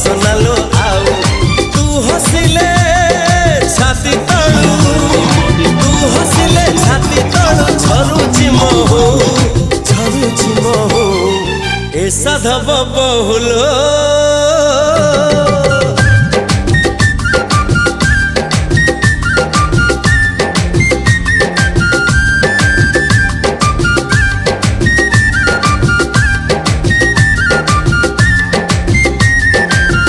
सोनालो आउ तू हसिले छाती तळु तू हसिले छाती तळु झरुची महु ए साधव बहुलो